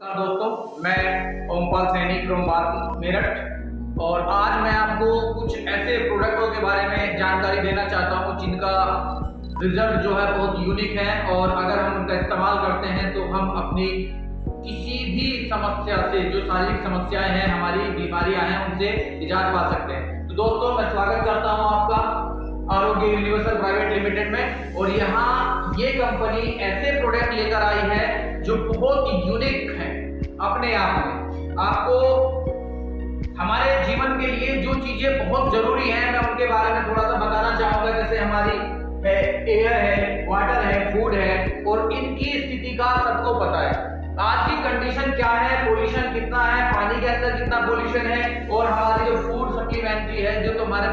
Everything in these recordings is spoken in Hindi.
नमस्कार दोस्तों, मैं ओमपाल सैनी फ्रॉम भारत मेरठ और आज मैं आपको कुछ ऐसे प्रोडक्टों के बारे में जानकारी देना चाहता हूं जिनका रिजल्ट जो है बहुत यूनिक है और अगर हम उनका इस्तेमाल करते हैं तो हम अपनी किसी भी समस्या से, जो शारीरिक समस्याएं हैं, हमारी बीमारियां हैं, उनसे निजात पा सकते हैं। तो दोस्तों, मैं स्वागत करता हूं आपका आरोग्य यूनिवर्सल प्राइवेट लिमिटेड में। और यहाँ ये कंपनी ऐसे प्रोडक्ट लेकर आई है जो बहुत यूनिक है अपने आप में। आपको हमारे जीवन के लिए जो चीजें बहुत जरूरी हैं, मैं उनके बारे में थोड़ा सा बताना चाहूंगा। जैसे हमारी एयर है, वाटर है, फूड है, और इनकी स्थिति का सबको पता है। आज की कंडीशन क्या है, पोल्यूशन कितना है, पानी के अंदर कितना पोल्यूशन है, और हमारी जो फूड सप्लीमेंट्री है, जो तो हमारे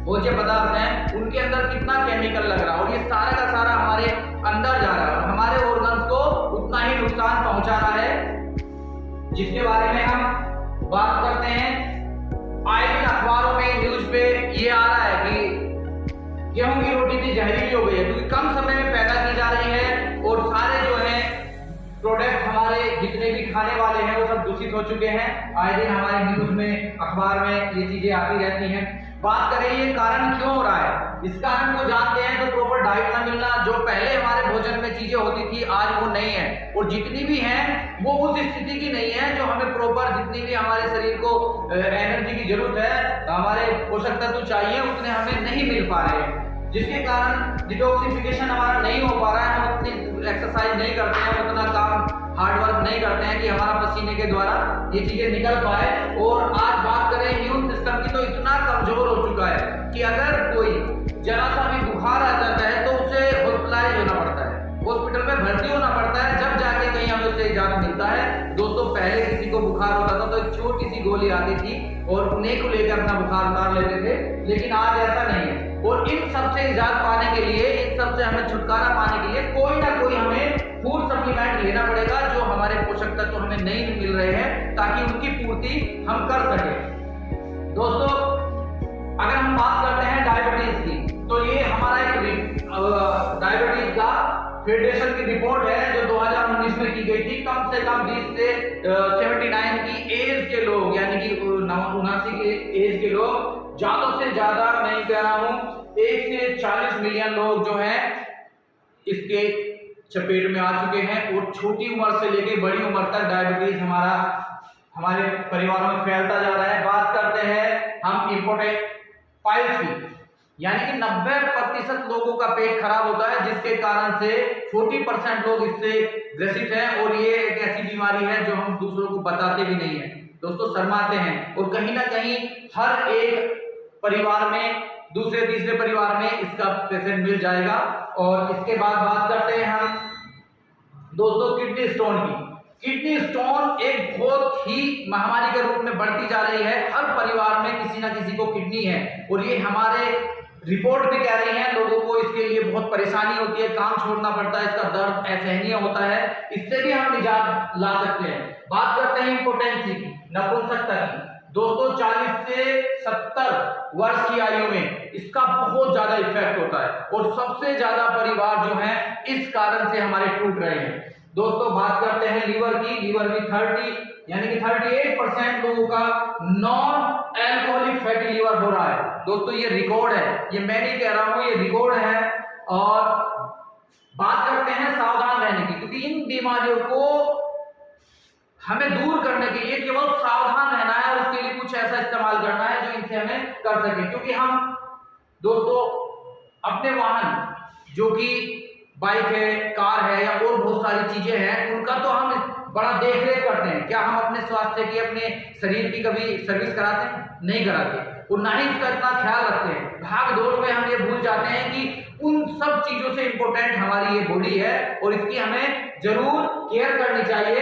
भोज्य पदार्थ हैं, उनके अंदर कितना केमिकल लग रहा है, और ये सारा का सारा हमारे अंदर जा रहा है और हमारे ऑर्गन्स को उतना ही नुकसान पहुंचा रहा है, जिसके बारे में हम बात करते हैं। आए दिन अखबारों में, न्यूज पे ये आ रहा है कि गेहूं की रोटी भी जहरीली हो गई है, क्योंकि कम समय में पैदा की जा रही है और सारे जो है प्रोडक्ट हमारे जितने भी खाने वाले हैं वो सब दूषित हो चुके हैं। आए दिन हमारे न्यूज में, अखबार में ये चीजें आती रहती हैं। बात करें ये कारण क्यों हो रहा है, इस कारण को जानते हैं तो प्रॉपर डाइट ना मिलना, जो पहले हमारे भोजन में चीजें होती थी आज वो नहीं है, और जितनी भी हैं वो उस स्थिति की नहीं है जो हमें प्रॉपर, जितनी भी हमारे शरीर को एनर्जी की जरूरत है, हमारे पोषक तत्व चाहिए, उतने हमें नहीं मिल पा रहे हैं, जिसके कारण डिटॉक्सिफिकेशन हमारा नहीं हो पा रहा है। हम उतनी एक्सरसाइज नहीं करते हैं, उतना काम हार्ड वर्क नहीं करते हैं कि हमारा पसीने के द्वारा ये चीजें निकल पाए। और आज बात करें इम्यून सिस्टम की, तो इतना कमजोर हो चुका है कि अगर कोई जरा सा भी बुखार आ जाता है तो उसे हॉस्पिटलाइज होना पड़ता है, हॉस्पिटल में भर्ती होना पड़ता है, जब जाके कहीं हमें उससे इजाजत मिलता है। दोस्तों, पहले किसी को बुखार होता था तो एक छोटी सी गोली आती थी और उन्हें को लेकर अपना बुखार उतार लेते थे, लेकिन आज ऐसा नहीं है। और इन सबसे निजात पाने के लिए, इन सबसे हमें छुटकारा पाने के लिए कोई ना कोई हमें फूड सप्लीमेंट लेना पड़ेगा, जो हमारे पोषक तत्व हमें नहीं मिल रहे हैं, ताकि उनकी पूर्ति हम कर सकें। दोस्तों, अगर हम बात करते हैं डायबिटीज की, तो ये हमारा एक डायबिटीज का फेडरेशन की रिपोर्ट है जो 2019 में की गई थी। कम से कम 20 से 79 की एज के लोग, यानी कि 79 के एज के लोग, ज्यादा से ज्यादा, नहीं कह रहा हूं, 1 से 40 मिलियन लोग जो हैं इसके चपेट में आ चुके हैं। और छोटी उम्र से लेकर बड़ी उम्र तक डायबिटीज हमारे परिवारों में फैलता जा रहा है। बात करते हैं हम इम्पोर्टेंट पाइल्स की, यानी कि 90% लोगों का पेट खराब होता है, जिसके कारण से 40% लोग इससे ग्रसित हैं। और ये एक ऐसी बीमारी है जो हम दूसरों को बताते भी नहीं है, दोस्तों, शर्माते हैं। और कहीं ना कहीं हर एक परिवार में, दूसरे तीसरे परिवार में इसका पेशेंट मिल जाएगा। और इसके बाद बात करते हैं हम दोस्तों किडनी स्टोन की। किडनी स्टोन एक बहुत ही महामारी के रूप में बढ़ती जा रही है। हर परिवार में किसी ना किसी को किडनी है, और ये हमारे रिपोर्ट भी कह रही है, लोगों को इसके लिए बहुत परेशानी होती है, काम छोड़ना पड़ता है, इसका दर्द असहनीय होता है। इससे भी हम निजात ला सकते हैं। बात करते हैं इम्पोटेंसी की, नपुंसकता की। दोस्तों, 40 से 70 वर्ष की आयु में इसका बहुत ज्यादा इफेक्ट होता है, और सबसे ज्यादा परिवार जो है इस कारण से हमारे टूट रहे हैं। दोस्तों, बात करते हैं लीवर की। लीवर भी 30 यानी कि 38% लोगों का नॉन एल्कोहलिक फैटी लीवर हो रहा है। दोस्तों, ये रिकॉर्ड है, ये मैं नहीं कह रहा हूं, ये रिकॉर्ड है। और बात करते हैं सावधान रहने की, क्योंकि इन बीमारियों को हमें दूर करने के लिए केवल सावधान रहना है, और उसके लिए कुछ ऐसा इस्तेमाल करना है जो इनसे हमें कर सके। क्योंकि हम दोस्तों अपने वाहन, जो कि बाइक है, कार है, या और बहुत सारी चीजें हैं, उनका तो हम बड़ा देख रेख करते हैं। क्या हम अपने स्वास्थ्य की, अपने शरीर की कभी सर्विस कराते हैं? नहीं कराते, और ना ही इसका इतना ख्याल रखते हैं। भाग दौड़ में हम ये भूल जाते हैं कि उन सब चीजों से इंपॉर्टेंट हमारी ये बॉडी है, और इसकी हमें जरूर केयर करनी चाहिए।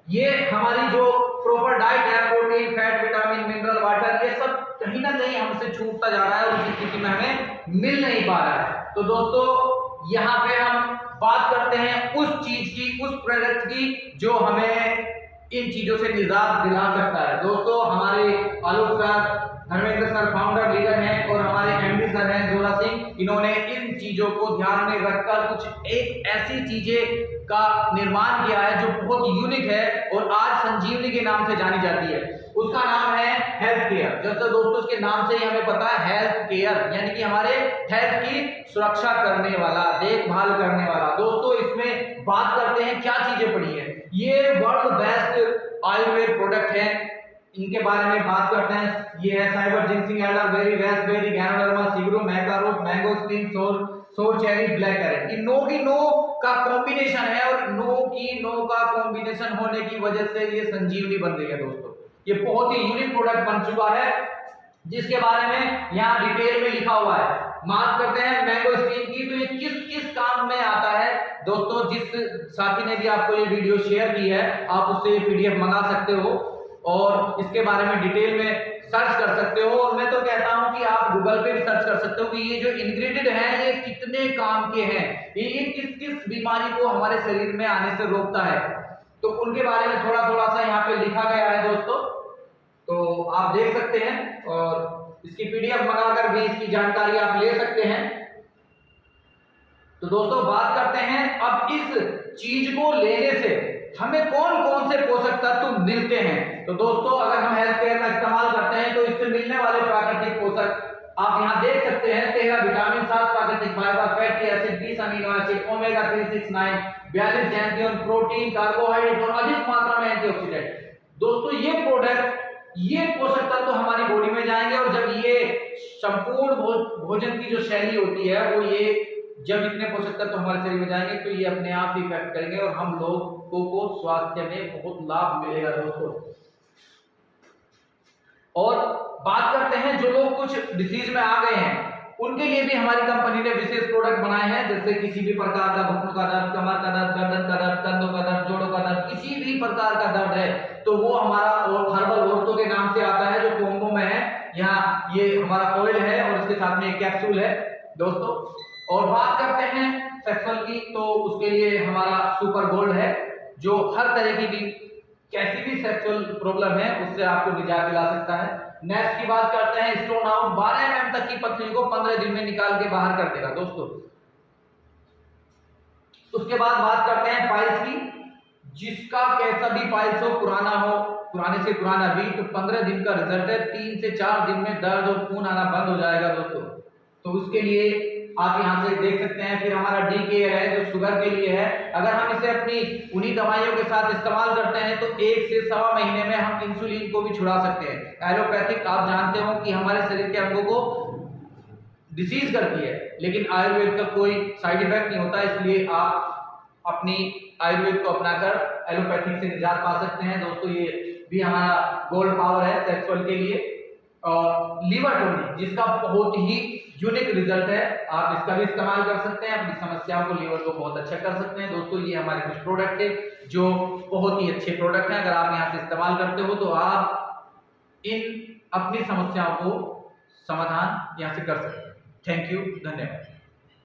ये हमारी जो प्रॉपर डाइट है, protein, fat, vitamin, mineral, water, ये सब कहीं ना कहीं हमसे छूटता जा रहा है, और उस स्थिति में हमें मिल नहीं पा रहा है। तो दोस्तों, यहाँ पे हम बात करते हैं उस चीज की, उस प्रोडक्ट की, जो हमें इन चीजों से निजात दिला सकता है। दोस्तों, हमारे Alok sir, Dharmendra sir founder leader हैं, और हमारे एमडी सर हैं जोरा सिंह, इन्होंने इन चीजों को ध्यान में रखकर कुछ एक ऐसी चीजें का निर्माण किया है जो बहुत यूनिक है और आज संजीवनी के नाम से जानी जाती है। उसका नाम है हेल्थ केयर। जैसे दोस्तों उसके नाम से ही हमें पता है हेल्थ केयर यानी कि हमारे हेल्थ की सुरक्षा करने वाला, देखभाल करने वाला। दोस्तों इसमें बात करते हैं क्या चीजें पड़ी है। ये वर्ल्ड बेस्ट आयुर्वेद प्रोडक्ट है, इनके बारे में बात करते हैं। ये है Siberian ginseng elderberry, raspberry, ganoderma, सिगरू, मैकारोट, mangosteen, sour cherry, black carrot. ये नो की नो का कॉम्बिनेशन है और नो की नो का कॉम्बिनेशन होने की वजह से ये संजीवनी बन गई है। दोस्तों ये बहुत ही यूनिक प्रोडक्ट बन चुका है जिसके बारे में यहाँ डिटेल में लिखा हुआ है। बात करते हैं मैंगो स्टीन की, तो ये किस किस काम में आता है। दोस्तों जिस साथी ने भी आपको ये वीडियो शेयर की है आप उससे ये पीडीएफ मंगा सकते हो और इसके बारे में डिटेल में सर्च कर सकते हो। और मैं तो कहता हूं कि आप गूगल पे भी सर्च कर सकते हो कि ये जो इंग्रेडिएंट हैं ये कितने काम के हैं, ये किस किस बीमारी को हमारे शरीर में आने से रोकता है, तो उनके बारे में थोड़ा थोड़ा सा यहाँ पे लिखा गया है दोस्तों, तो आप देख सकते हैं और इसकी पीडीएफ मंगाकर भी इसकी जानकारी आप ले सकते हैं। तो दोस्तों बात करते हैं अब इस चीज को लेने से हमें कौन कौन से पोषक तत्व मिलते हैं। तो दोस्तों अगर हम हेल्थ केयर का इस्तेमाल करते हैं तो इससे मिलने वाले प्राकृतिक पोषक आप यहाँ देख सकते हैं। 13 विटामिन, 7 प्राकृतिक fibre, fatty acid, 20 amino acid, omega 3, 6, 9, 42 जैंथियन, प्रोटीन, कार्बोहाइड्रेट और अधिक मात्रा में एंटीऑक्सीडेंट। दोस्तों ये प्रोडक्ट, ये पोषक तत्व हमारी बॉडी में जाएंगे और जब ये संपूर्ण भोजन की जो शैली होती है वो ये जब इतने पोषक तत्व हमारे शरीर में जाएंगे तो ये अपने आप ही इफेक्ट करेंगे और हम लोगों को स्वास्थ्य में बहुत लाभ मिलेगा दोस्तों। और बात करते हैं जो लोग कुछ डिसीज में आ गए हैं उनके लिए भी हमारी कंपनी ने विशेष प्रोडक्ट बनाए हैं। जैसे किसी भी प्रकार का घुटनों का दर्द, कमर का दर्द, गर्दन का दर्द, कंधों का दर्द, जोड़ों का दर्द, किसी भी प्रकार का दर्द है तो वो हमारा हर्बल ऑर्थो के नाम से आता है जो कोम्बो में है। यहाँ ये हमारा ऑयल है और इसके साथ में एक कैप्सूल है दोस्तों। और बात करते हैं सेक्सुअल की, तो उसके लिए हमारा सुपर गोल्ड है जो हर तरह की भी कैसी भी सेक्सुअल प्रॉब्लम है उससे आपको निजात दिला सकता है। नेक्स्ट की बात करते हैं स्टोन आउट, 12 mm तक की पथरी को 15 दिन में निकाल के बाहर कर देगा दोस्तों। उसके बाद बात करते हैं पाइल्स की, जिसका कैसा भी पाइल्स हो, पुराना हो, पुराने से पुराना भी, तो 15 दिन का रिजल्ट है। 3 से 4 दिन में दर्द और खून आना बंद हो जाएगा दोस्तों। तो उसके लिए आप यहाँ से देख सकते हैं। फिर हमारा डी केयर है जो शुगर के लिए है। अगर हम इसे अपनी उन्हीं दवाइयों के साथ इस्तेमाल करते हैं तो 1 से 1.25 महीने में हम इंसुलिन को भी छुड़ा सकते हैं। एलोपैथिक आप जानते हो कि हमारे शरीर के अंगों को डिसीज करती है, लेकिन आयुर्वेद का कोई साइड इफेक्ट नहीं होता, इसलिए आप अपनी आयुर्वेद को अपनाकर एलोपैथिक से निजात पा सकते हैं दोस्तों। ये भी हमारा गोल्ड पावर है सेक्सुअल के लिए। और लीवर टोनिक जिसका बहुत ही यूनिक रिजल्ट है, आप इसका भी इस्तेमाल कर सकते हैं, अपनी समस्याओं को, लीवर को बहुत अच्छा कर सकते हैं दोस्तों। ये हमारे कुछ प्रोडक्ट है जो बहुत ही अच्छे प्रोडक्ट हैं। अगर आप यहाँ से इस्तेमाल करते हो तो आप इन अपनी समस्याओं को समाधान यहाँ से कर सकते हैं। थैंक यू, धन्यवाद।